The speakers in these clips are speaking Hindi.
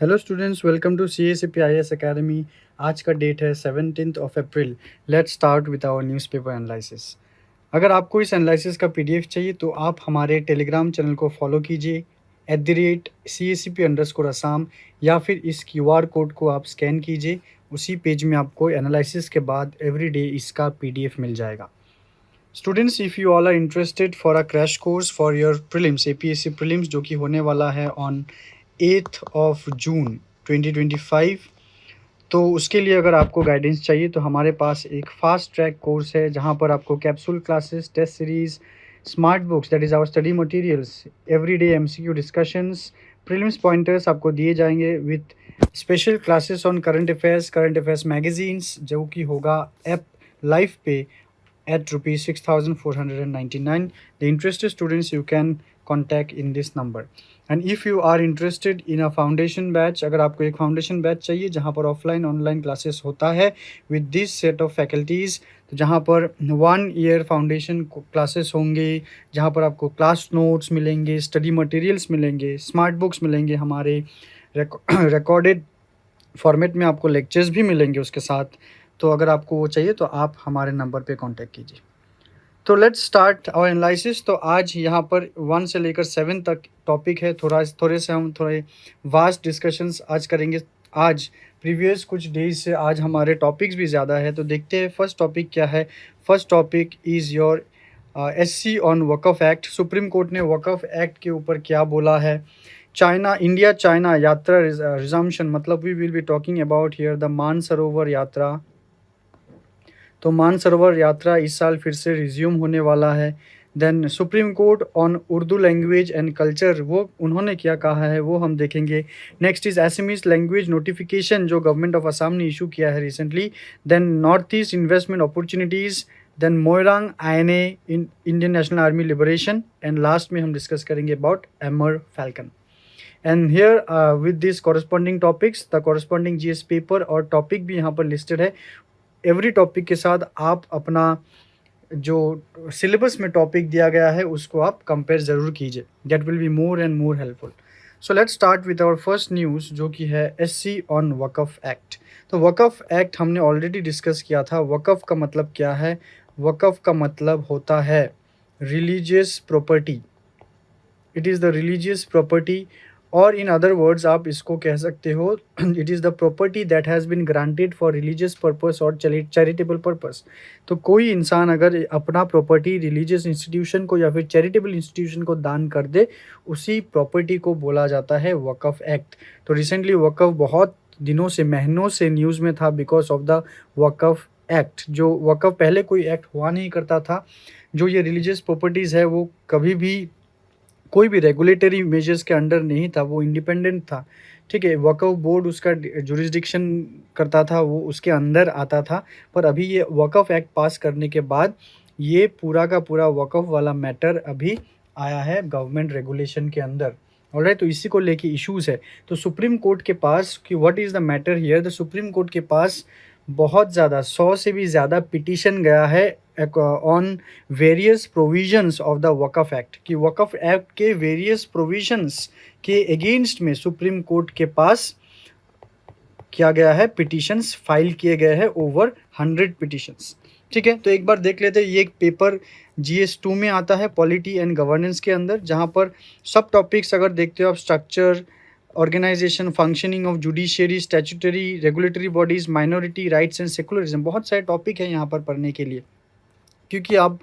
Hello students, welcome to CACPIS academy. आज का डेट है 17 April. Let's start with our newspaper analysis. अगर आपको इस एनालिसिस का PDF चाहिए तो आप हमारे टेलीग्राम चैनल को फॉलो कीजिए @CACP_Assam, या फिर इस QR कोड को आप स्कैन कीजिए। उसी पेज में आपको एनालिसिस के बाद एवरीडे इसका PDF मिल जाएगा। Students, if you all are interested for a crash course for your prelims, APSC prelims, जो कि होने वाला है ऑन 8 जून 2025, तो उसके लिए अगर आपको गाइडेंस चाहिए तो हमारे पास एक फास्ट ट्रैक कोर्स है जहां पर आपको capsule classes, test series, smart books that is our study materials, everyday MCQ discussions, prelims pointers आपको दिए जाएंगे with special classes on current affairs magazines, जो कि होगा ऐप लाइव पे at rupees 6,499. The interested students you can contact in this number. And if you are interested in a foundation batch, अगर आपको एक फाउंडेशन बैच चाहिए जहाँ पर ऑफलाइन ऑनलाइन क्लासेस होता है with this set of faculties, तो जहाँ पर 1 ईयर फाउंडेशन क्लासेस होंगे, जहाँ पर आपको क्लास नोट्स मिलेंगे, स्टडी मटेरियल्स मिलेंगे, स्मार्ट बुक्स मिलेंगे, हमारे रिकॉर्डेड फॉर्मेट में आपको लेक्चर्स भी मिलेंगे उसके साथ। तो अगर आपको वो चाहिए तो आप हमारे नंबर पे कांटेक्ट कीजिए। तो लेट्स स्टार्ट आवर एनालिसिस। तो आज यहाँ पर 1 से लेकर 7 तक टॉपिक है। हम थोड़े वास्ट डिस्कशंस आज करेंगे। आज प्रीवियस कुछ डेज से आज हमारे टॉपिक्स भी ज़्यादा है, तो देखते हैं फर्स्ट टॉपिक क्या है। First topic is your SC on Waqf act. Supreme court ने वक़फ़ एक्ट के ऊपर क्या बोला है। इंडिया चाइना यात्रा रिजम्पशन, मतलब we will be talking about here the Mansarovar यात्रा। तो मानसरोवर यात्रा इस साल फिर से रिज्यूम होने वाला है। Then Supreme Court on Urdu language and culture, वो उन्होंने क्या कहा है वो हम देखेंगे। Next is SMEs language notification, जो गवर्नमेंट ऑफ असम ने इशू किया है recently. Then north east investment opportunities, then Moirang INA in Indian National Army liberation, and last में हम डिस्कस करेंगे about Amur falcon. And here with this corresponding topics, the corresponding GS paper और टॉपिक भी यहाँ पर लिस्टेड है। एवरी टॉपिक के साथ आप अपना जो सिलेबस में टॉपिक दिया गया है उसको आप कंपेयर ज़रूर कीजिए। That will be more and more helpful. So let's start with our first news, जो कि है SC ऑन वक़फ़ एक्ट। तो वक़फ़ एक्ट हमने ऑलरेडी डिस्कस किया था। वक़फ़ का मतलब क्या है? वक़फ़ का मतलब होता है religious property. It is the religious property, और इन अदर वर्ड्स आप इसको कह सकते हो it is the property that has been granted for religious purpose और चैरिटेबल पर्पस। तो कोई इंसान अगर अपना प्रॉपर्टी रिलीजियस इंस्टीट्यूशन को या फिर चैरिटेबल इंस्टीट्यूशन को दान कर दे, उसी प्रॉपर्टी को बोला जाता है वक़फ़ एक्ट। तो रिसेंटली वक़फ़ बहुत दिनों से, महीनों से न्यूज़ में था because of the Waqf act. जो वक़फ़ पहले कोई एक्ट हुआ नहीं करता था। जो ये रिलीजियस प्रॉपर्टीज़ है वो कभी भी कोई भी रेगुलेटरी मेजर्स के अंडर नहीं था, वो इंडिपेंडेंट था। ठीक है, वक़फ़ बोर्ड उसका जुरिस्डिक्शन करता था, वो उसके अंदर आता था। पर अभी ये वक़फ़ एक्ट पास करने के बाद ये पूरा का पूरा वक़फ़ वाला मैटर अभी आया है गवर्नमेंट रेगुलेशन के अंदर। ऑलराइट, तो इसी को लेके इश्यूज़ है। तो सुप्रीम कोर्ट के पास कि what is the matter here, the supreme Court के पास बहुत ज़्यादा 100 से भी ज़्यादा पिटीशन गया है on various provisions of the Waqf act, कि वक़फ़ एक्ट के वेरियस प्रोविजंस के अगेंस्ट में सुप्रीम कोर्ट के पास किया गया है, पिटीशंस फाइल किए गए हैं, ओवर 100 पिटीशंस। ठीक है, तो एक बार देख लेते हैं। ये एक पेपर GS2 में आता है, पॉलिटी एंड गवर्नेंस के अंदर, जहाँ पर सब टॉपिक्स अगर देखते हो आप, structure, organisation, functioning of judiciary, statutory, regulatory bodies, minority rights and secularism, बहुत सारे टॉपिक हैं यहाँ पर पढ़ने के लिए। क्योंकि आप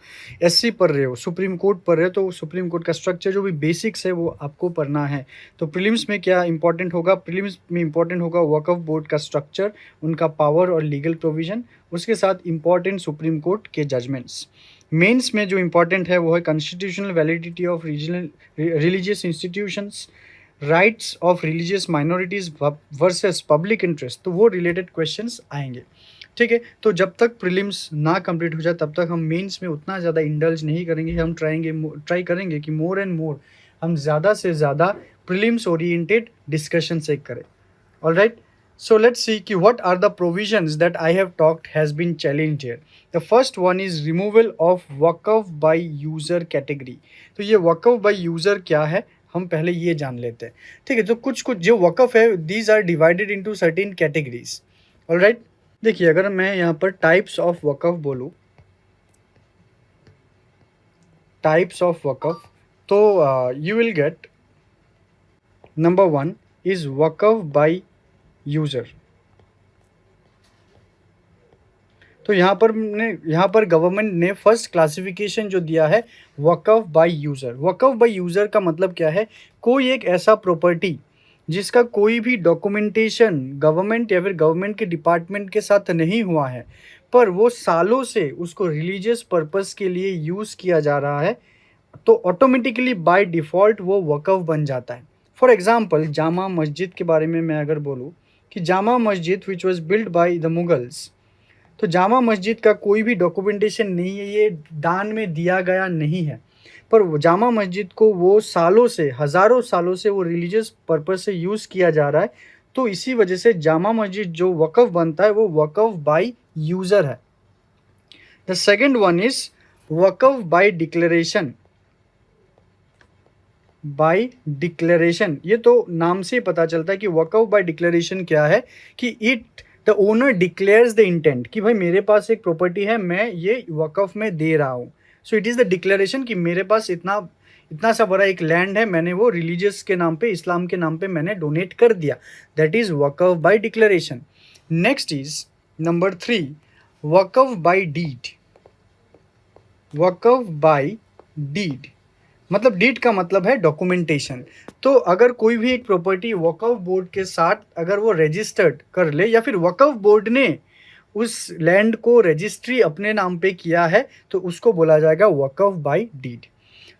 SC पढ़ रहे हो, सुप्रीम कोर्ट पढ़ रहे हो, तो सुप्रीम कोर्ट का स्ट्रक्चर जो भी बेसिक्स है वो आपको पढ़ना है। तो प्रीलिम्स में क्या इंपॉर्टेंट होगा? प्रीलिम्स में इंपॉर्टेंट होगा वक़फ़ बोर्ड का स्ट्रक्चर, उनका पावर और लीगल प्रोविज़न, उसके साथ इंपॉर्टेंट सुप्रीम कोर्ट के जजमेंट्स। मेंस में जो इंपॉर्टेंट है वो है constitutional validity of regional religious institutions, rights of religious minorities versus public interest, तो वो रिलेटेड क्वेश्चंस आएंगे। ठीक है, तो जब तक प्रीलिम्स ना कंप्लीट हो जाए तब तक हम मेंस में उतना ज़्यादा इंडल्ज नहीं करेंगे। हम ट्राई करेंगे कि मोर एंड मोर हम ज़्यादा से ज़्यादा प्रीलिम्स ओरिएंटेड डिस्कशन से करें। ऑलराइट, so let's see कि what are the provisions that I have talked has been challenged here. The first one is removal of वक़फ़ by user category. तो ये वक़फ़ by user क्या है? हम पहले ये जान लेते हैं। ठीक है, तो कुछ कुछ जो वक़फ़ है these are divided into certain categories. Alright, देखिए अगर मैं यहाँ पर टाइप्स ऑफ वक़फ़ बोलूँ, टाइप्स ऑफ वक़फ़, तो you will get number 1 is Waqf by user. तो यहाँ पर गवर्नमेंट ने फर्स्ट क्लासिफिकेशन जो दिया है वक़फ़ बाय यूज़र। वक़फ़ बाय यूज़र का मतलब क्या है? कोई एक ऐसा प्रॉपर्टी जिसका कोई भी डॉक्यूमेंटेशन गवर्नमेंट या फिर गवर्नमेंट के डिपार्टमेंट के साथ नहीं हुआ है, पर वो सालों से उसको रिलीजियस पर्पस के लिए यूज़ किया जा रहा है, तो ऑटोमेटिकली बाय डिफ़ॉल्ट वो वक़फ़ बन जाता है। फॉर एग्ज़ाम्पल जामा मस्जिद के बारे में मैं अगर बोलूँ कि Jama Masjid which was built by the Mughals, तो जामा मस्जिद का कोई भी डॉक्यूमेंटेशन नहीं है, ये दान में दिया गया नहीं है, पर वो जामा मस्जिद को वो सालों से, हज़ारों सालों से वो रिलीजियस पर्पस से यूज़ किया जा रहा है, तो इसी वजह से जामा मस्जिद जो वक़फ़ बनता है वो वक़फ़ बाय यूज़र है। The second one is Waqf by declaration. By declaration, ये तो नाम से ही पता चलता है कि वक़फ़ बाय डिक्लेरेशन क्या है, कि it the owner declares the intent कि भाई मेरे पास एक प्रॉपर्टी है, मैं ये वक़फ़ में दे रहा हूँ। सो इट इज़ द डिक्लेरेशन कि मेरे पास इतना इतना सा बड़ा एक लैंड है, मैंने वो रिलीजियस के नाम पे, इस्लाम के नाम पे मैंने डोनेट कर दिया। That is Waqf by declaration. Next is number 3 Waqf by deed. Waqf by deed मतलब डीड का मतलब है डॉक्यूमेंटेशन। तो अगर कोई भी एक प्रॉपर्टी वक़फ़ बोर्ड के साथ अगर वो रजिस्टर्ड कर ले या फिर वक़फ़ बोर्ड ने उस लैंड को रजिस्ट्री अपने नाम पे किया है, तो उसको बोला जाएगा Waqf by deed.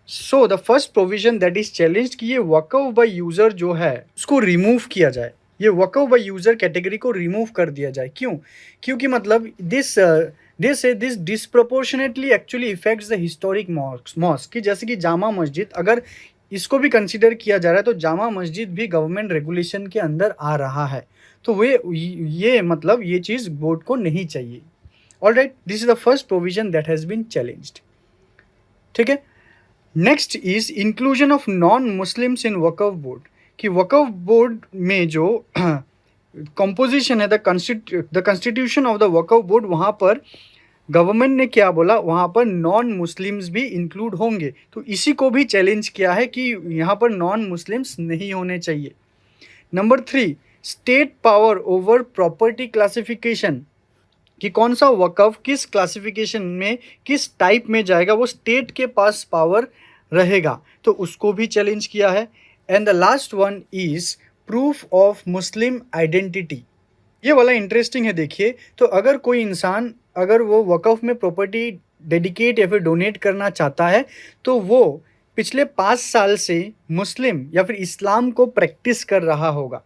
So the first provision that is challenged कि ये वक़फ़ बाय यूज़र जो है उसको रिमूव किया जाए। ये वक़फ़ बाय यूज़र कैटेगरी को रिमूव कर दिया जाए। क्यों? क्योंकि मतलब this disproportionately actually effects the historic mosque, कि जैसे कि जामा मस्जिद अगर इसको भी कंसीडर किया जा रहा है, तो जामा मस्जिद भी गवर्नमेंट रेगुलेशन के अंदर आ रहा है, तो वे ये मतलब ये चीज़ बोर्ड को नहीं चाहिए। Alright, this is the first provision that has been challenged. ठीक है, next is inclusion of non Muslims in Waqf board, कि वक़फ़ बोर्ड में जो कंपोजिशन है, the constitution of the Waqf board, वहाँ पर गवर्नमेंट ने क्या बोला, वहाँ पर नॉन मुस्लिम्स भी इंक्लूड होंगे, तो इसी को भी चैलेंज किया है कि यहाँ पर नॉन मुस्लिम्स नहीं होने चाहिए। Number 3 state power over property classification, कि कौन सा वक़फ़ किस क्लासिफिकेशन में किस टाइप में जाएगा, वो स्टेट के पास पावर रहेगा, तो उसको भी चैलेंज किया है। And the last one is proof of Muslim identity. ये वाला इंटरेस्टिंग है, देखिए, तो अगर कोई इंसान अगर वो वक़फ़ में प्रॉपर्टी डेडिकेट या फिर डोनेट करना चाहता है, तो वो पिछले 5 साल से मुस्लिम या फिर इस्लाम को प्रैक्टिस कर रहा होगा।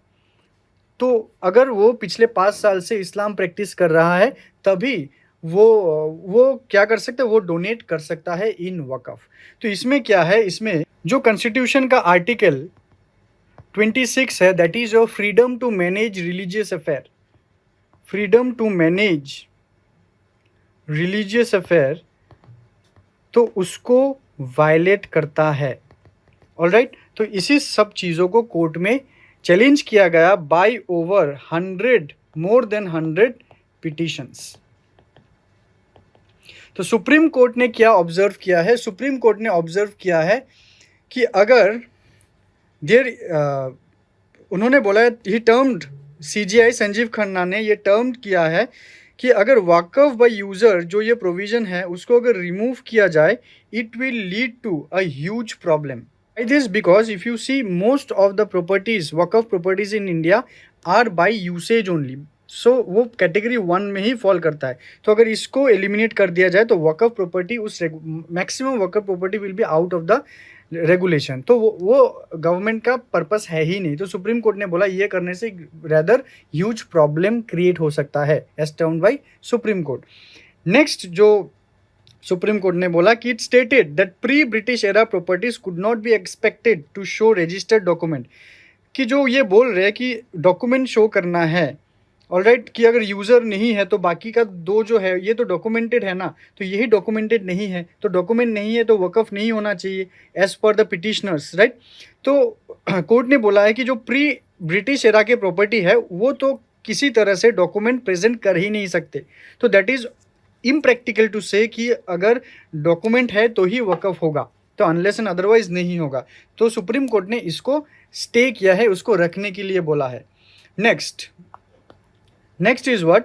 तो अगर वो पिछले 5 साल से इस्लाम प्रैक्टिस कर रहा है, तभी वो क्या कर सकता है, वो डोनेट कर सकता है इन वक़फ़। तो इसमें क्या है, इसमें जो कॉन्स्टिट्यूशन का आर्टिकल 26 है, that is your freedom to manage religious affair. Freedom to manage religious affair, तो उसको वायलेट करता है। ऑलराइट, तो इसी सब चीज़ों को कोर्ट में चैलेंज किया गया by over 100 more than 100 petitions. तो सुप्रीम कोर्ट ने क्या ऑब्जर्व किया है? सुप्रीम कोर्ट ने ऑब्जर्व किया है कि अगर उन्होंने बोला, ही टर्म्ड, सीजीआई संजीव खन्ना ने ये टर्म किया है कि अगर वक़फ़ बाय यूज़र जो ये प्रोविज़न है उसको अगर रिमूव किया जाए, it will lead to a huge problem. Why this? Because if you see most of the properties, Waqf properties in India are by usage only, so वो कैटेगरी 1 में ही फॉल करता है। तो अगर इसको एलिमिनेट कर दिया जाए तो वक़फ़ प्रॉपर्टी उस maximum waqf property will be out of the regulation, तो वो गवर्नमेंट का पर्पस है ही नहीं। तो सुप्रीम कोर्ट ने बोला ये करने से रेदर ह्यूज प्रॉब्लम क्रिएट हो सकता है, as termed by supreme court. Next जो सुप्रीम कोर्ट ने बोला कि it stated that pre British era properties could not be expected to show registered document, कि जो ये बोल रहे हैं कि डॉक्यूमेंट शो करना है ऑलराइट, कि अगर यूज़र नहीं है तो बाकी का दो जो है ये तो डॉक्यूमेंटेड है ना, तो यही डॉक्यूमेंटेड नहीं है, तो डॉक्यूमेंट नहीं है तो वक़्फ़ नहीं होना चाहिए as per the petitioners, right. तो कोर्ट ने बोला है कि जो प्री ब्रिटिश एरा के प्रॉपर्टी है वो तो किसी तरह से डॉक्यूमेंट प्रेजेंट कर ही नहीं सकते, तो दैट इज़ इम्प्रैक्टिकल टू से कि अगर डॉक्यूमेंट है तो ही वक़्फ़ होगा, तो अनलेस एंड अदरवाइज नहीं होगा। तो सुप्रीम कोर्ट ने इसको स्टे किया है, उसको रखने के लिए बोला है। नेक्स्ट इज व्हाट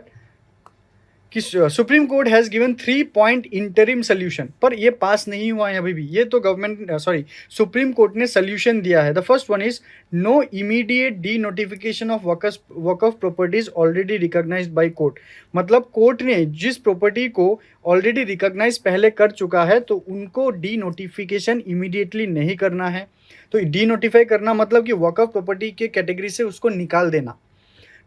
कि supreme court has given 3 point interim solution, पर ये पास नहीं हुआ है अभी भी, ये तो गवर्नमेंट सुप्रीम कोर्ट ने सोल्यूशन दिया है। The first one is no immediate denotification of waqf properties already recognised by court. मतलब कोर्ट ने जिस प्रॉपर्टी को ऑलरेडी रिकॉग्नाइज पहले कर चुका है तो उनको डी नोटिफिकेशन इमीडिएटली नहीं करना है। तो डी नोटिफाई करना मतलब कि वकफ प्रॉपर्टी के कैटेगरी से उसको निकाल देना।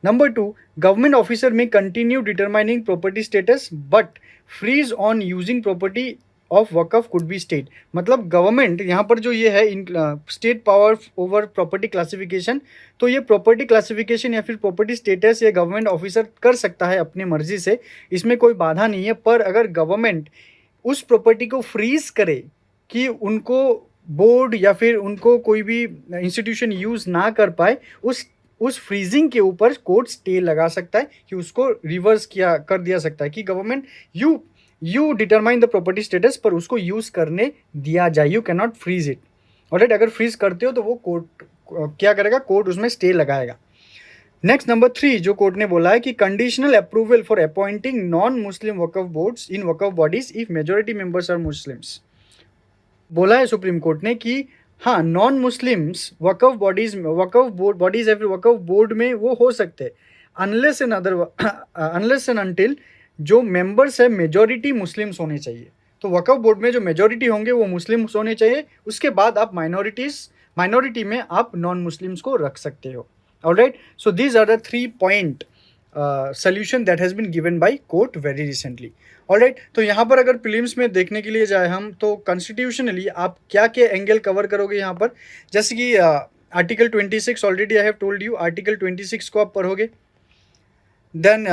Number 2, government officer may continue determining property status but freeze on using property of Waqf could be state। मतलब गवर्नमेंट यहाँ पर जो ये है state power over property classification, तो ये प्रॉपर्टी क्लासिफिकेशन या फिर प्रॉपर्टी स्टेटस ये गवर्नमेंट ऑफिसर कर सकता है अपनी मर्जी से, इसमें कोई बाधा नहीं है। पर अगर गवर्नमेंट उस प्रॉपर्टी को फ्रीज करे कि उनको बोर्ड या फिर उनको कोई भी इंस्टीट्यूशन यूज़ ना कर पाए, उस फ्रीजिंग के ऊपर कोर्ट स्टे लगा सकता है कि उसको रिवर्स किया कर दिया सकता है कि government you determine the property status पर उसको यूज करने दिया जाए, you can not freeze it. Alright, अगर फ्रीज करते हो तो वो कोर्ट क्या करेगा, कोर्ट उसमें स्टे लगाएगा। नेक्स्ट नंबर 3 जो कोर्ट ने बोला है कि conditional approval for appointing non Muslim waqf boards in waqf bodies if majority members are Muslims. बोला है सुप्रीम कोर्ट ने कि हाँ, नॉन मुस्लिम्स वकफ बॉडीज में, वकफ बोर्ड बॉडीज या फिर वकफ बोर्ड में वो हो सकते हैं अनलेस एंड अनटिल जो मेंबर्स है मेजॉरिटी मुस्लिम्स होने चाहिए। तो वकफ बोर्ड में जो मेजॉरिटी होंगे वो मुस्लिम्स होने चाहिए, उसके बाद आप माइनॉरिटी में आप नॉन मुस्लिम्स को रख सकते हो। Alright, so these are the 3 point solution that has been given by court very recently। Alright, तो यहाँ पर अगर प्रीलिम्स में देखने के लिए जाए हम तो कॉन्स्टिट्यूशनली आप क्या क्या एंगल कवर करोगे यहाँ पर, जैसे कि article 26 already I have told you, article 26 को आप पढ़ोगे। देन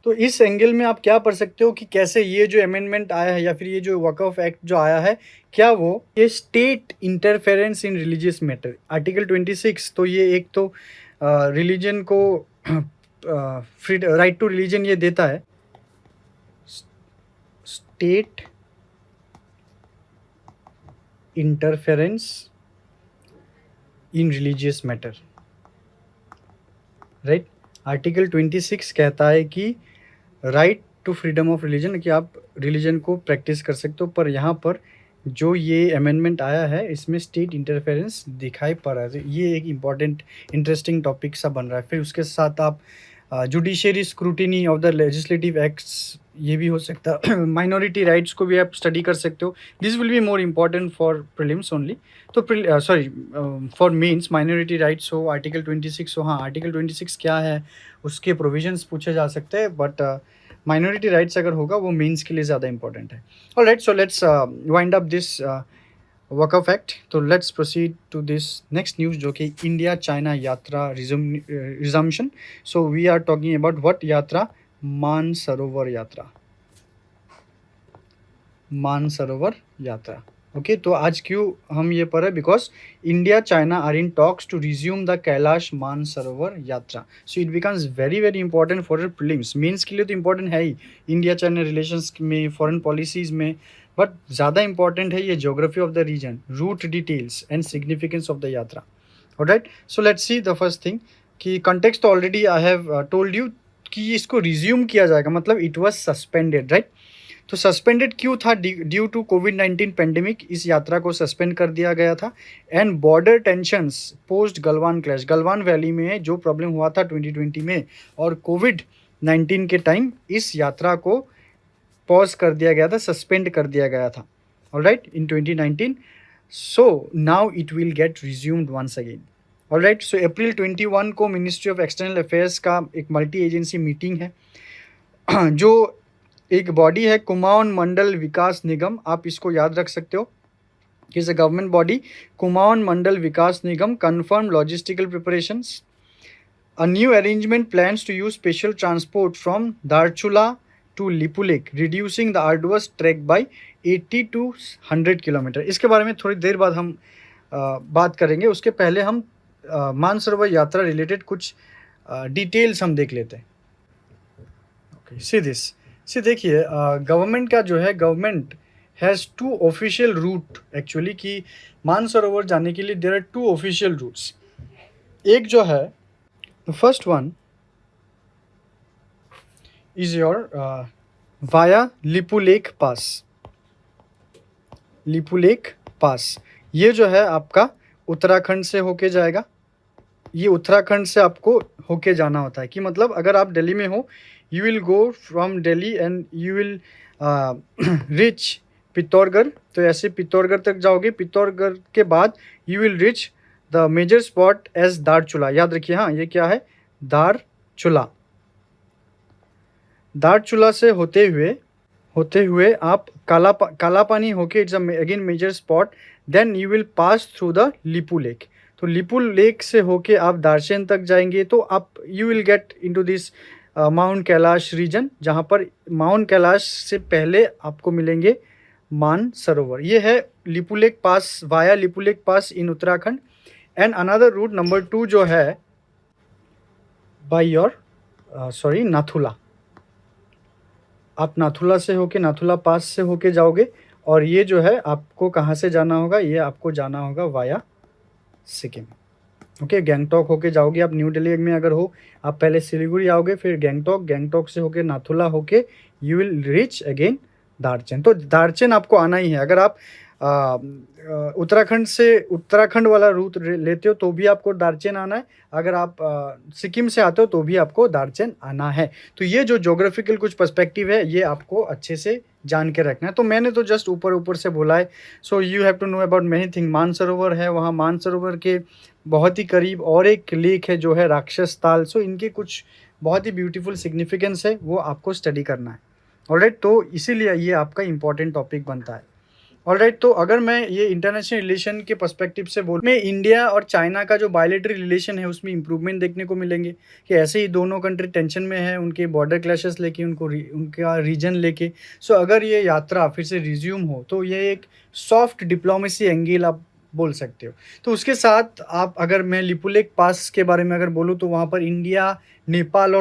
तो इस एंगल में आप क्या पढ़ सकते हो कि कैसे ये जो अमेंडमेंट आया है या फिर ये जो वकफ एक्ट जो आया है, क्या वो ये state interference in religious matter. Article 26 तो ये एक तो रिलीजन को राइट टू रिलीजन ये देता है, state interference in religious matter, right. Article 26 कहता है कि right to freedom of religion, कि आप रिलीजन को प्रैक्टिस कर सकते हो, पर यहाँ पर जो ये अमेंडमेंट आया है इसमें स्टेट इंटरफेरेंस दिखाई पड़ रहा है। ये एक इम्पॉर्टेंट इंटरेस्टिंग टॉपिक सा बन रहा है। फिर उसके साथ आप judiciary scrutiny of the legislative acts ये भी हो सकता है। माइनॉरिटी राइट्स को भी आप स्टडी कर सकते हो। This will be more important for prelims only. तो फॉर मेंस माइनॉरिटी राइट्स हो, आर्टिकल 26 हो। हाँ, आर्टिकल 26 क्या है उसके प्रोविजंस पूछे जा सकते हैं, बट माइनॉरिटी राइट्स अगर होगा वो मेंस के लिए ज़्यादा इंपॉर्टेंट है। Alright, so let's wind up this Waqf Act. तो let's proceed to this next news जो कि इंडिया चाइना यात्रा resumption. So we are talking about what yatra, Mansarovar यात्रा, मानसरोवर यात्रा। ओके, तो आज क्यों हम ये पढ़े, because India China are in talks to resume the Kailash Mansarovar yatra. So it becomes very very important for prelims. Mains के लिए तो इंपॉर्टेंट है ही इंडिया चाइना रिलेशंस में, फॉरेन पॉलिसीज में, बट ज़्यादा इंपॉर्टेंट है ये geography of the region, route details and significance of the yatra. Alright, so let's see the first thing कि कॉन्टेक्स्ट तो already I have told you कि इसको रिज्यूम किया जाएगा, मतलब इट वाज सस्पेंडेड, राइट। तो सस्पेंडेड क्यों था, ड्यू टू कोविड-19 पेंडेमिक इस यात्रा को सस्पेंड कर दिया गया था। And border tensions post Galwan clash, Galwan valley में जो प्रॉब्लम हुआ था 2020 में और कोविड-19 के टाइम इस यात्रा को पॉज कर दिया गया था, सस्पेंड कर दिया गया था। Alright, in 2019। So now it will get resumed once again. Alright, so April 21 को मिनिस्ट्री ऑफ एक्सटर्नल अफेयर्स का एक मल्टी एजेंसी मीटिंग है जो एक बॉडी है कुमाऊन मंडल विकास निगम, आप इसको याद रख सकते हो। Is a government body, Kumaon Mandal Vikas Nigam, confirm logistical preparations A new arrangement plans to use special transport from Darchula to Lipu Lake, reducing the arduous trek by 80 to 100 kilometre. इसके बारे में थोड़ी देर बाद हम बात करेंगे। उसके पहले हम मानसरोवर यात्रा रिलेटेड कुछ डिटेल्स हम देख लेते हैं। ओके, सी दिस, सी देखिए, गवर्नमेंट का जो है, government has two official route actually, कि मानसरोवर जाने के लिए there are two official routes. एक जो है, the first one is your via Lipu Lake Pass. Lipulekh Pass, ये जो है आपका उत्तराखंड से होके जाएगा। ये उत्तराखंड से आपको होके जाना होता है, कि मतलब अगर आप दिल्ली में हो, you will go from Delhi and you will reach Pithoragarh. तो ऐसे पित्तौरगढ़ तक जाओगे, पित्तौरगढ़ के बाद you will reach the major spot as Dharchula. याद रखिए, हाँ, ये क्या है, दारचूला। दारचूला से होते हुए आप काला पानी होके, it's again major spot, then you will pass through the Lipulekh. तो लिपू लेक से होके आप दार्चेन तक जाएंगे, तो आप you will get into this mount Kailash region, जहाँ पर माउंट कैलाश से पहले आपको मिलेंगे मानसरोवर। ये है Lipu lake pass, via Lipu lake pass in Uttarakhand. And another root number 2 जो है बाय योर नाथुला। आप नाथुला से होके, नाथुला पास से होके जाओगे, और ये जो है आपको कहाँ से जाना होगा, ये आपको जाना होगा वाया सिक्किम। ओके, गैंगटॉक होके जाओगे आप। न्यू दिल्ली में अगर हो, आप पहले सिलीगुड़ी आओगे, फिर गैंगटॉक से होके नाथुला होके यू विल रीच अगेन दार्चेन। तो दार्चेन आपको आना ही है। अगर आप उत्तराखंड वाला रूट लेते हो तो भी आपको दार्चेन आना है। अगर आप सिक्किम से आते हो तो भी आपको दार्चेन आना है। तो ये जो ज्योग्राफिकल कुछ पर्सपेक्टिव है, ये आपको अच्छे से जान के रखना है। तो मैंने तो जस्ट ऊपर से बोला है। So you have to know about many thing. Mansarovar है, वहाँ मानसरोवर के बहुत ही करीब और एक लेक है जो है राक्षस ताल। सो इनके कुछ बहुत ही ब्यूटीफुल सिग्निफिकेंस है, वो आपको स्टडी करना है। ऑलराइट, तो इसीलिए ये आपका इंपॉर्टेंट टॉपिक बनता है। ऑलराइट, तो अगर मैं ये इंटरनेशनल रिलेशन के पर्सपेक्टिव से बोलूँ, में इंडिया और चाइना का जो बायलैटरल रिलेशन है उसमें इंप्रूवमेंट देखने को मिलेंगे, कि ऐसे ही दोनों कंट्री टेंशन में है, उनके बॉर्डर क्लैशेस लेके, उनका रीजन लेके। सो अगर ये यात्रा फिर से रिज्यूम हो तो ये एक सॉफ्ट डिप्लोमेसी एंगल आप बोल सकते हो। तो उसके साथ आप, अगर मैं लिपू लेक पास के बारे में अगर बोलूँ, तो वहाँ पर इंडिया, नेपाल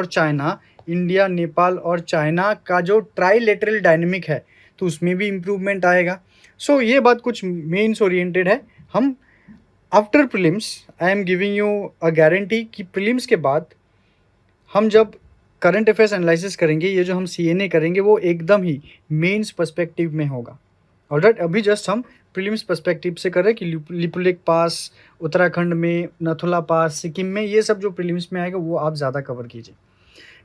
और चाइना का जो ट्राईलेटरल डायनेमिक है, तो उसमें भी इम्प्रूवमेंट आएगा। सो ये बात कुछ मेंस ओरिएंटेड है। हम after prelims, I am giving you a guarantee कि प्रीलिम्स के बाद हम जब करंट अफेयर्स एनालिसिस करेंगे, ये जो हम CNA करेंगे, वो एकदम ही मेंस पर्सपेक्टिव में होगा। ऑलराइट, अभी जस्ट हम प्रीलिम्स पर्सपेक्टिव से कर रहे हैं कि लिपू लेक पास उत्तराखंड में, नथुला पास सिक्किम में, ये सब जो प्रीलिम्स में आएगा वो आप ज़्यादा कवर कीजिए।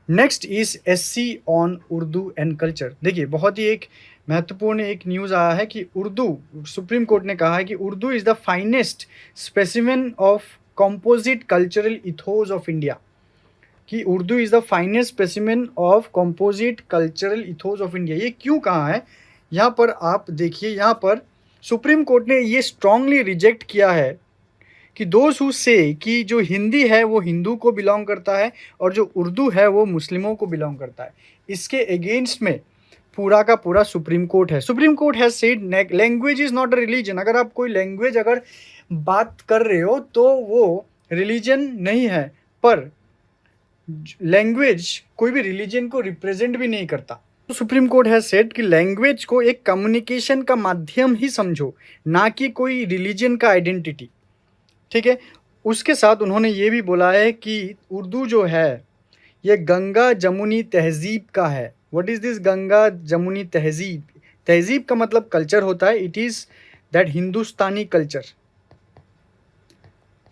Next is SC on Urdu and culture. देखिए, बहुत ही एक महत्वपूर्ण एक न्यूज़ आया है कि सुप्रीम कोर्ट ने कहा है कि Urdu is the finest specimen of composite cultural ethos of India. कि Urdu is the finest specimen of composite cultural ethos of India. ये क्यों कहा है, यहाँ पर आप देखिए, यहाँ पर सुप्रीम कोर्ट ने ये स्ट्रांगली रिजेक्ट किया है कि दोज हु से कि जो हिंदी है वो हिंदू को बिलोंग करता है और जो उर्दू है वो मुस्लिमों को बिलोंग करता है। इसके अगेंस्ट में पूरा का पूरा सुप्रीम कोर्ट है। Supreme court has said language is not a religion. अगर आप कोई लैंग्वेज अगर बात कर रहे हो तो वो रिलीजन नहीं है, पर लैंग्वेज कोई भी रिलीजन को रिप्रेजेंट भी नहीं करता। तो सुप्रीम कोर्ट हैज सेड कि लैंग्वेज को एक कम्युनिकेशन का माध्यम ही समझो, ना कि कोई रिलीजन का आइडेंटिटी। ठीक है, उसके साथ उन्होंने ये भी बोला है कि उर्दू जो है ये गंगा जमुनी तहजीब का है। What is this Ganga Jamuni तहजीब? तहजीब का मतलब कल्चर होता है। It is that Hindustani culture,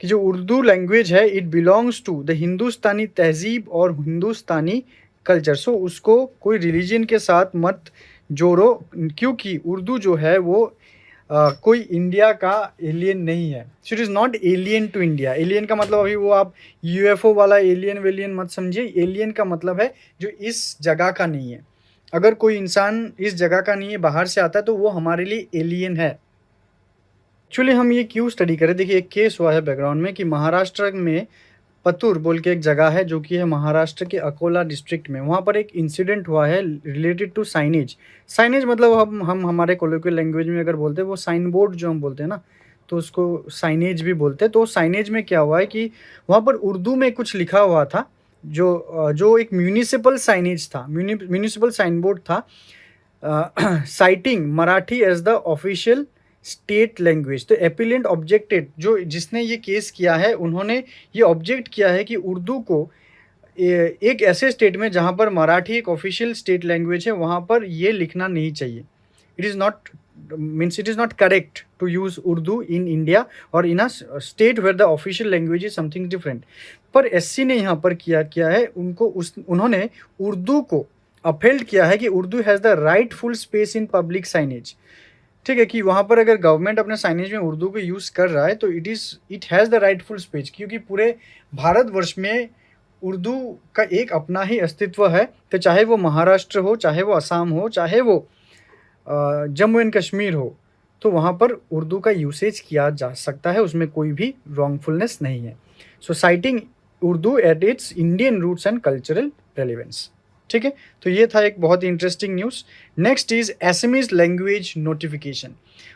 कि जो उर्दू लैंग्वेज है इट बिलोंग्स टू द हिंदुस्तानी तहजीब और हिंदुस्तानी कल्चर। सो उसको कोई रिलीजन के साथ मत जोड़ो, क्योंकि उर्दू जो है वो कोई इंडिया का एलियन नहीं है। So it is not alien to India. Alien का मतलब अभी वो आप UFO वाला एलियन वेलियन मत समझिए। एलियन का मतलब है जो इस जगह का नहीं है। अगर कोई इंसान इस जगह का नहीं है, बाहर से आता है, तो वो हमारे लिए एलियन है। एक्चुअली हम ये क्यों स्टडी करें, देखिए एक केस हुआ है बैकग्राउंड में कि महाराष्ट्र में पतूर बोल के एक जगह है जो कि है महाराष्ट्र के अकोला डिस्ट्रिक्ट में। वहाँ पर एक इंसिडेंट हुआ है रिलेटेड टू साइनेज। साइनेज मतलब हम हमारे कोलोकियल लैंग्वेज में अगर बोलते हैं वो साइन बोर्ड जो हम बोलते हैं ना, तो उसको साइनेज भी बोलते हैं। तो साइनेज में क्या हुआ है कि वहाँ पर उर्दू में कुछ लिखा हुआ था, जो एक म्युनिसिपल साइनेज था, म्युनिसिपल साइन बोर्ड था, citing Marathi as the official state language. तो एपिलेंट ऑब्जेक्टेड, जो जिसने ये केस किया है उन्होंने ये ऑब्जेक्ट किया है कि उर्दू को एक ऐसे स्टेट में जहाँ पर मराठी एक ऑफिशियल स्टेट लैंग्वेज है वहाँ पर ये लिखना नहीं चाहिए। It is not means it is not correct to use Urdu in India और in a state where the official language is something different. पर एससी ने यहाँ पर किया है, उन्होंने उर्दू को अपहेल्ड किया है कि Urdu has the rightful space in public signage. ठीक है कि वहाँ पर अगर गवर्नमेंट अपने साइनेज में उर्दू को यूज़ कर रहा है तो it has the rightful space, क्योंकि पूरे भारतवर्ष में उर्दू का एक अपना ही अस्तित्व है। तो चाहे वो महाराष्ट्र हो, चाहे वो असम हो, चाहे वो जम्मू एंड कश्मीर हो, तो वहाँ पर उर्दू का यूसेज किया जा सकता है, उसमें कोई भी रॉन्गफुलनेस नहीं है। So citing Urdu at its Indian roots and cultural relevance. ठीक है, तो ये था एक बहुत ही interesting news. Next is SMEs language notification.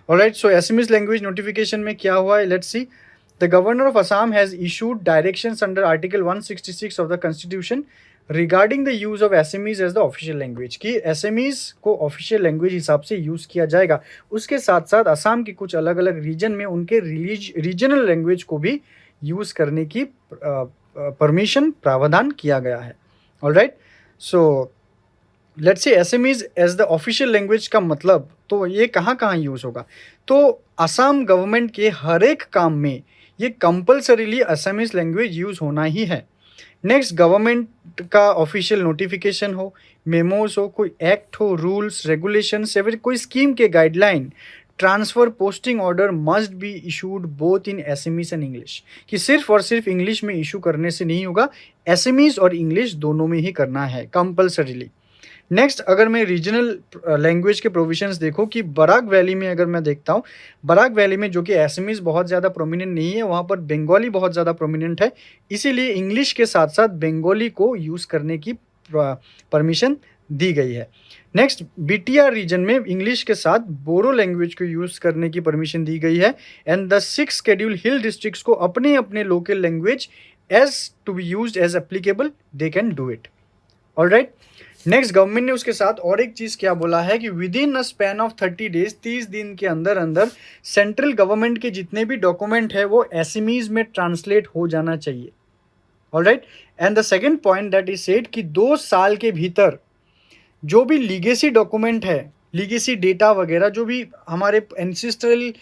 Alright, so Assamese language notification में क्या हुआ है, let's see. The governor of Assam has issued directions under article 166 of the constitution regarding the use of Assamese as the official language, कि एसएमईज को ऑफिशियल लैंग्वेज हिसाब से यूज़ किया जाएगा। उसके साथ साथ असम के कुछ अलग अलग रीजन में उनके रीजनल लैंग्वेज को भी यूज़ करने की परमिशन प्रावधान किया गया है। Alright, so let's say Assamese as the official language का मतलब, तो ये कहाँ कहाँ यूज़ होगा, तो असम गवर्नमेंट के हर एक काम में ये कंपल्सरीली असमीज लैंग्वेज यूज़ होना ही है। नेक्स्ट, गवर्नमेंट का ऑफिशियल नोटिफिकेशन हो, मेमोज हो, कोई एक्ट हो, रूल्स रेगुलेशंस या फिर कोई स्कीम के guideline, transfer posting order must be issued both in SMEs and English, कि सिर्फ और सिर्फ इंग्लिश में इशू करने से नहीं होगा, एसएमईज और इंग्लिश दोनों में ही करना है कंपल्सरीली। नेक्स्ट, अगर मैं रीजनल लैंग्वेज के प्रोविजंस देखो कि बराक वैली में अगर मैं देखता हूँ, बराक वैली में जो कि एसएमईज बहुत ज़्यादा प्रोमिनेंट नहीं है, वहाँ पर बंगाली बहुत ज़्यादा प्रोमिनेंट है, इसीलिए इंग्लिश के साथ साथ बंगाली को यूज़ करने की परमिशन दी गई है। नेक्स्ट, बीटीआर रीजन में इंग्लिश के साथ बोरो लैंग्वेज को यूज़ करने की परमिशन दी गई है। And the 6 schedule hill districts को अपने अपने local language as to be used as applicable they can do it. Alright, next, government ने उसके साथ और एक चीज़ क्या बोला है कि with in a span of 30 days, 30 दिन के अंदर अंदर सेंट्रल गवर्नमेंट के जितने भी डॉक्यूमेंट है वो एसएमईज में ट्रांसलेट हो जाना चाहिए। Alright, and the second point that is said कि 2 साल के भीतर जो भी लीगेसी डॉक्यूमेंट है, लीगेसी डेटा वगैरह जो भी हमारे एंसेस्ट्रल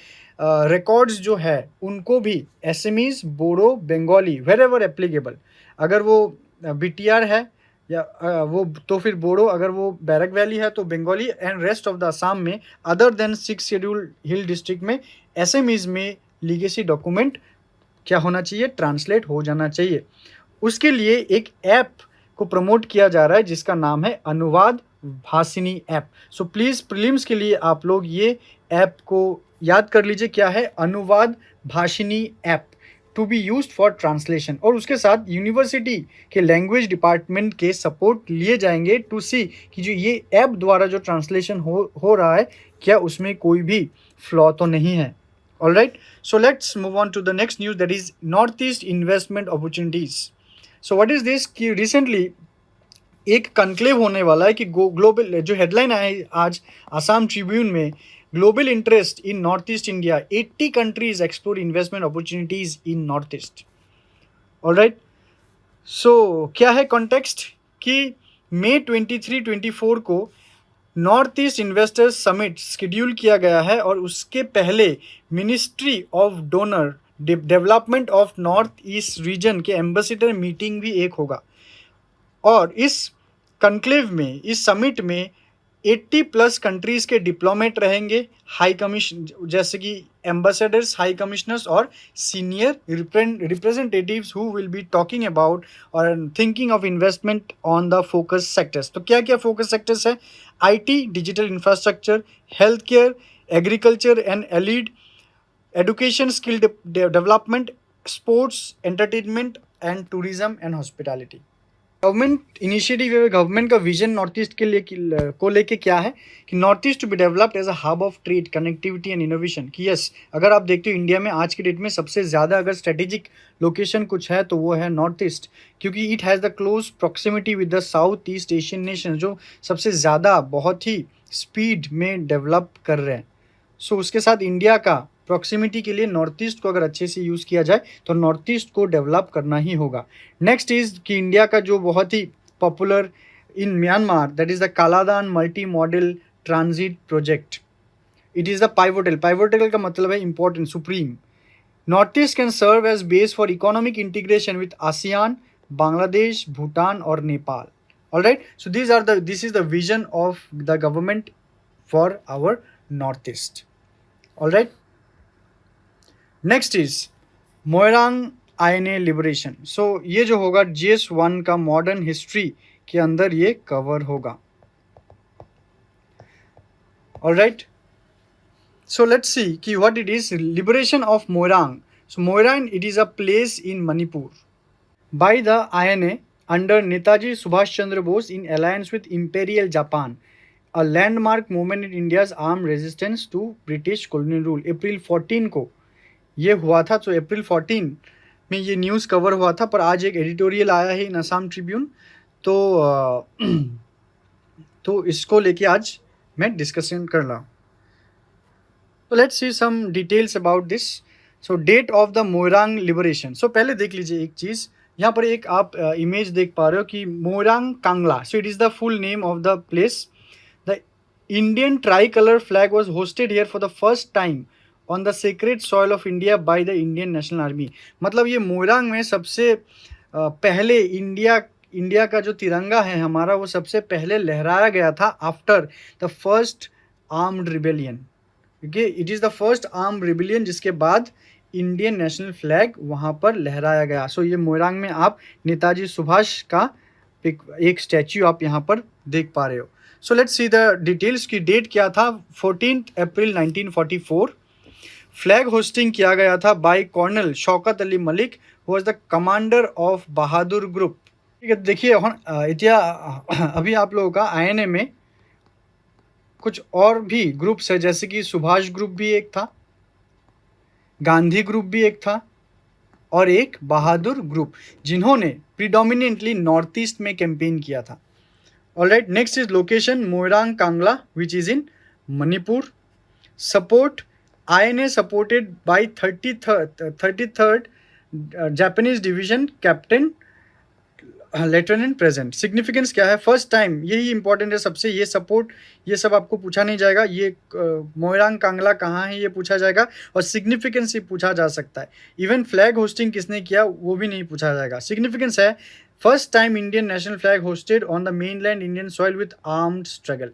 रिकॉर्ड्स जो है उनको भी Assamese, Bodo, Bengali wherever applicable, अगर वो बीटीआर है या वो तो फिर बोडो, अगर वो बैरक वैली है तो Bengali, and rest of the Assam में other than 6 schedule hill district में एसएमईज में लीगेसी डॉक्यूमेंट क्या होना चाहिए, ट्रांसलेट हो जाना चाहिए। उसके लिए एक ऐप को प्रमोट किया जा रहा है जिसका नाम है Anuvaad Bhashini app. So please prelims के लिए आप लोग ये ऐप को याद कर लीजिए, क्या है, Anuvaad Bhashini app to be used for translation. और उसके साथ यूनिवर्सिटी के लैंग्वेज डिपार्टमेंट के सपोर्ट लिए जाएंगे टू सी कि जो ये ऐप द्वारा जो ट्रांसलेशन हो रहा है क्या उसमें कोई भी फ्लॉ तो नहीं है। Alright, so let's move on to the next news that is north east investment opportunities. So what is this कि रिसेंटली एक कनक्लेव होने वाला है कि ग्लोबल, जो हेडलाइन आए आज आसाम ट्रिब्यून में, global interest in north east India, 80 countries explore investment opportunities in north east. Alright, so क्या है कॉन्टेक्स्ट कि मई 23-24 को north east investors summit schedule किया गया है और उसके पहले ministry of donor development of north east region के एम्बेसडर मीटिंग भी एक होगा। और इस कनक्लेव में, इस समिट में 80+ कंट्रीज़ के डिप्लोमेट रहेंगे, हाई कमीशन जैसे कि एम्बेसडर्स, हाई कमिश्नर्स और senior representatives who will be talking about और thinking of investment on the focus sectors. तो क्या क्या फोकस सेक्टर्स है, IT, digital infrastructure, health care, agriculture and allied, education, skill development, sports, entertainment and tourism and hospitality. Government initiative है, गवर्नमेंट का विजन नॉर्थ ईस्ट के लिए को लेके क्या है कि north east to be developed as a hub of trade, connectivity and innovation. कि यस, अगर आप देखते हो इंडिया में आज की डेट में सबसे ज़्यादा अगर स्ट्रेटेजिक लोकेशन कुछ है तो वो है नॉर्थ ईस्ट, क्योंकि it has the close proximity with the south east Asian nation, जो सबसे ज़्यादा बहुत ही स्पीड में डेवलप कर रहे हैं। सो उसके साथ इंडिया का प्रॉक्सिमिटी के लिए नॉर्थ ईस्ट को अगर अच्छे से यूज़ किया जाए तो नॉर्थ ईस्ट को डेवलप करना ही होगा। नेक्स्ट इज़ कि इंडिया का जो बहुत ही popular in Myanmar, that is the Kaladan multi modal transit project. It is the pivotal, pivotal का मतलब है important, supreme. North east can serve as base for economic integration with ASEAN, Bangladesh, Bhutan और Nepal. All right, so this is the vision of the government for our north east. All right, next is Moirang INA liberation. सो ये जो होगा GS1 का मॉडर्न हिस्ट्री के अंदर ये कवर होगा। All right, so let's see कि what it is liberation of Moirang. So Moirang, it is a place in Manipur by the INA under Netaji Subhash Chandra Bose in alliance with imperial Japan, a landmark movement in India's arm resistance to British colonial rule. April 14 को ये हुआ था, तो अप्रैल 14 में ये न्यूज़ कवर हुआ था। पर आज एक एडिटोरियल आया है इन असम ट्रिब्यून, तो इसको लेके आज मैं डिस्कशन कर रहा हूँ। तो let's see some details about this. So date of the Moirang liberation. So पहले देख लीजिए एक चीज़, यहाँ पर एक आप इमेज देख पा रहे हो कि मोइरांग कांगला। सो it is the full name of the place. The Indian try colour flag was hosted here for the first time on the sacred soil of India by the Indian National army. मतलब ये मोइरांग में सबसे पहले इंडिया का जो तिरंगा है हमारा, वो सबसे पहले लहराया गया था after the first armed rebellion. Okay, it is the first armed rebellion जिसके बाद इंडियन नेशनल फ्लैग वहाँ पर लहराया गया। सो ये मोइरांग में आप नेताजी सुभाष का एक स्टैच्यू आप यहाँ पर देख पा रहे हो। सो लेट्स सी द डिटेल्स की डेट क्या था। 14 अप्रैल 1944। फ्लैग होस्टिंग किया गया था by colonel Shaukat Ali Malik, who was the commander of Bahadur group. ठीक है, देखिए अभी आप लोगों का INA में कुछ और भी ग्रुप्स है, जैसे कि सुभाष ग्रुप भी एक था, गांधी ग्रुप भी एक था और एक बहादुर ग्रुप, जिन्होंने प्रीडोमिनेंटली नॉर्थ ईस्ट में कैंपेन किया था। Alright, next is location Moirang Kangla which is in Manipur. Support, INA supported by 33rd Japanese Division Captain lieutenant present. Significance क्या है, फर्स्ट टाइम, यही इंपॉर्टेंट है सबसे। ये सपोर्ट, ये सब आपको पूछा नहीं जाएगा। ये मोइरांग कांगला कहाँ है ये पूछा जाएगा, और सिग्निफिकेंस ही पूछा जा सकता है। इवन फ्लैग होस्टिंग किसने किया वो भी नहीं पूछा जाएगा। सिग्निफिकेंस है first time Indian national flag hosted on the mainland Indian soil with armed struggle.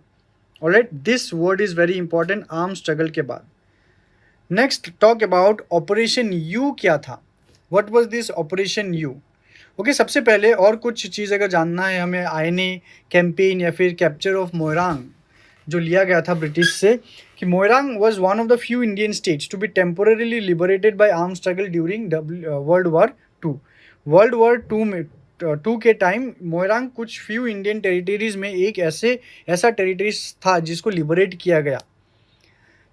Alright, this word is very important, arm struggle के बाद। Next talk about operation you क्या था, what was this operation you. Okay, सबसे पहले और कुछ चीज़ अगर जानना है हमें INA कैंपेन या फिर कैप्चर ऑफ मोइरांग जो लिया गया था ब्रिटिश से, कि Moirang was one of the few Indian states to be temporarily liberated by arm struggle during world war two. World war two के टाइम मोइरांग कुछ फ्यू इंडियन टेरिटरीज में एक ऐसा टेरिटरीज था जिसको लिबरेट किया गया।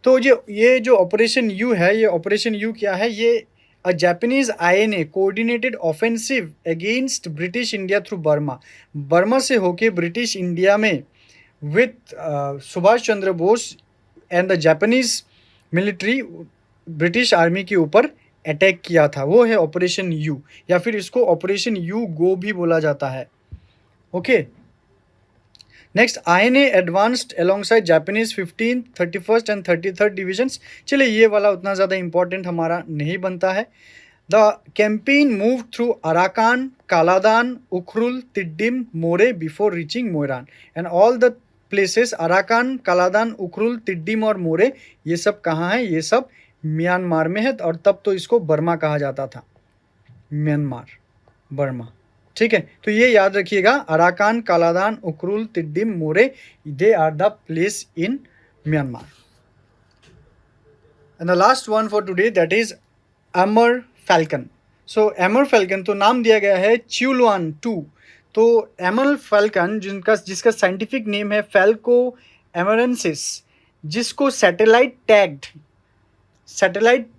तो ये जो ऑपरेशन यू है, ये ऑपरेशन यू क्या है, ये a Japanese INA coordinated offensive against British India through Burma से होके ब्रिटिश इंडिया में with Subhash Chandra Bose and the Japanese military, British army के ऊपर अटैक किया था। वो है ऑपरेशन यू, या फिर इसको ऑपरेशन यू गो भी बोला जाता है। Okay, next INA advanced alongside Japanese 15th, 31st and 33rd divisions. चलिए, ये वाला उतना ज़्यादा इंपॉर्टेंट हमारा नहीं बनता है। The campaign move through Arakan, Kaladan, Ukhrul, Tiddim, Moreh before reaching Moirang and all the places. Arakan, Kaladan, Ukhrul, Tiddim और मोरे, ये सब कहाँ हैं, ये सब म्यांमार में है, और तब तो इसको बर्मा कहा जाता था, म्यांमार, बर्मा। ठीक है, तो ये याद रखिएगा, Arakan, Kaladan, Ukhrul, Tiddim, Moreh, they are the place in Myanmar. And the last one for today, that is Amur falcon. So Amur falcon, तो नाम दिया गया है च्यूलुआन 2। तो एमर फैल्कन जिसका साइंटिफिक नेम है फैल्को एमरेंसिस, जिसको सैटेलाइट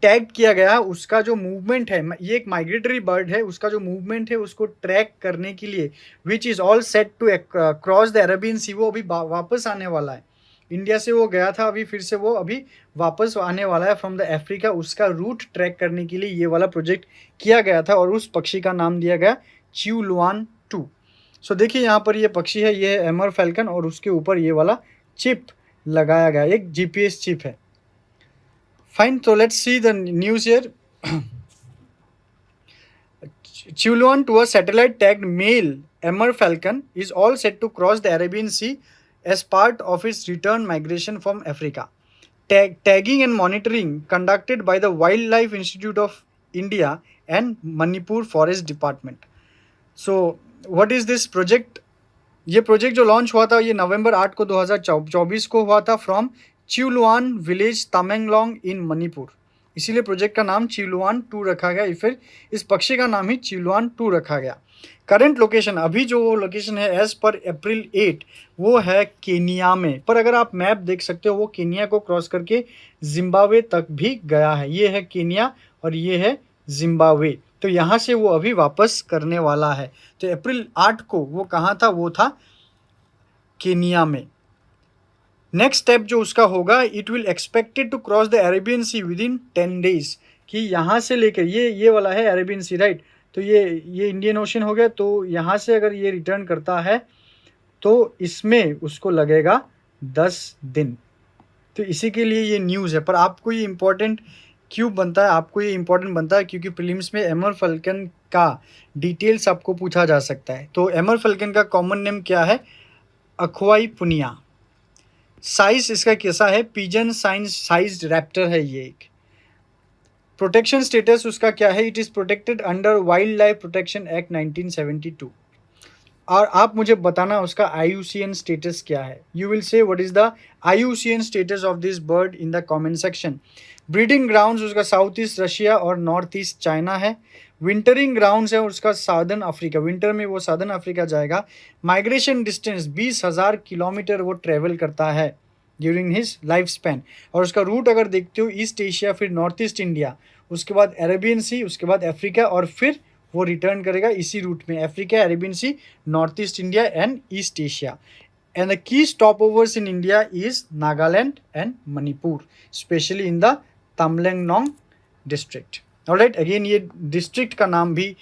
टैग किया गया, उसका जो मूवमेंट है, ये एक माइग्रेटरी बर्ड है, उसका जो मूवमेंट है उसको ट्रैक करने के लिए which is all set to cross the Arabian sea, वो अभी वापस आने वाला है। इंडिया से वो गया था, अभी फिर से वो अभी वापस आने वाला है फ्रॉम द अफ्रीका। उसका रूट ट्रैक करने के लिए ये वाला प्रोजेक्ट किया गया था और उस पक्षी का नाम दिया गया च्यूलुआन 2। सो देखिए यहाँ पर ये पक्षी है, ये है एमर फैल्कन, और उसके ऊपर ये वाला चिप लगाया गया, एक जीपीएस चिप है। Fine, so let's see the news here. Chuluan to a satellite tagged male Emmer falcon is all set to cross the Arabian Sea as part of its return migration from Africa. Tagging and monitoring conducted by the Wildlife Institute of India and Manipur Forest Department. So, what is this project? ये प्रोजेक्ट जो लॉन्च हुआ था ये नवंबर 8 को 2024 को हुआ था फ्रॉम चिलुआन विलेज तामेंगलोंग इन मणिपुर। इसीलिए प्रोजेक्ट का नाम चिलुआन 2 रखा गया, फिर इस पक्षी का नाम ही चिलुआन 2 रखा गया। करंट लोकेशन, अभी जो लोकेशन है एज पर अप्रैल 8 वो है केनिया में, पर अगर आप मैप देख सकते हो वो केनिया को क्रॉस करके जिम्बाब्वे तक भी गया है। ये है केनिया और ये है जिम्बाब्वे, तो यहाँ से वो अभी वापस करने वाला है। तो अप्रैल 8 को वो कहाँ था, वो था केनिया में। नेक्स्ट स्टेप जो उसका होगा, it will expected to cross the Arabian sea within 10 days, कि यहाँ से लेकर ये वाला है अरेबियन सी, राइट। तो ये इंडियन ओशन हो गया, तो यहाँ से अगर ये रिटर्न करता है तो इसमें उसको लगेगा 10 दिन। तो इसी के लिए ये न्यूज़ है। पर आपको ये इम्पोर्टेंट क्यों बनता है, आपको ये इम्पोर्टेंट बनता है क्योंकि प्रीलिम्स में एमर फैल्कन का डिटेल्स आपको पूछा जा सकता है। तो एमर फैल्कन का कॉमन नेम क्या है, अक्वाई पुनिया। साइज इसका कैसा है, पिजन साइज्ड रैप्टर है ये एक। प्रोटेक्शन स्टेटस उसका क्या है, it is protected under wild life protection act 1972। और आप मुझे बताना उसका IUCN स्टेटस क्या है। You will say what is the IUCN status of this bird in the comment section. Breeding grounds उसका साउथ ईस्ट रशिया और नॉर्थ ईस्ट चाइना है। विंटरिंग ग्राउंड्स है उसका साउदर्न अफ्रीका, विंटर में वो साउदर्न अफ्रीका जाएगा। माइग्रेशन डिस्टेंस 20,000 किलोमीटर वो ट्रेवल करता है ड्यूरिंग हिज लाइफ स्पैन। और उसका रूट अगर देखते हो ईस्ट एशिया, फिर नॉर्थ ईस्ट इंडिया, उसके बाद अरेबियन सी, उसके बाद अफ्रीका, और फिर वो रिटर्न करेगा इसी रूट में, Africa, Arabian sea, north east India and east Asia. And the key stopovers in India is Nagaland and Manipur, specially in the Tamenglong district. Alright, again ये डिस्ट्रिक्ट का नाम भी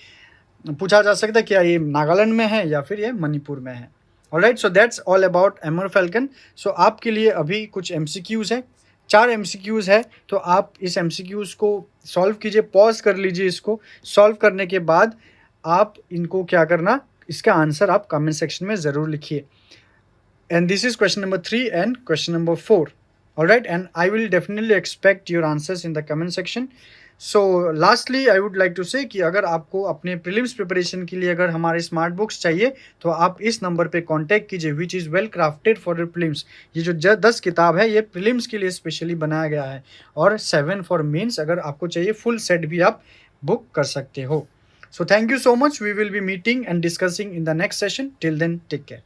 पूछा जा सकता है, क्या ये नागालैंड में है या फिर ये मणिपुर में है। Alright, so that's all about Amur falcon. So आपके लिए अभी कुछ MCQs है, 4 MCQs है, तो आप इस MCQs को सॉल्व कीजिए, पॉज कर लीजिए, इसको सॉल्व करने के बाद आप इनको क्या करना, इसका आंसर आप कमेंट सेक्शन में ज़रूर लिखिए। And this is question number 3 and question number 4. All right, and I will definitely expect your answers in the comment section. So lastly I would like to say कि अगर आपको अपने प्रीलिम्स प्रिपरेशन के लिए अगर हमारे स्मार्ट बुक्स चाहिए तो आप इस नंबर पे कांटेक्ट कीजिए, which is well crafted for your prelims. ये जो 10 किताब है ये प्रीलिम्स के लिए स्पेशली बनाया गया है, और 7 फॉर मेंस अगर आपको चाहिए फुल सेट भी आप बुक कर सकते हो। So thank you so much. We will be meeting and discussing in the next session. Till then, take care.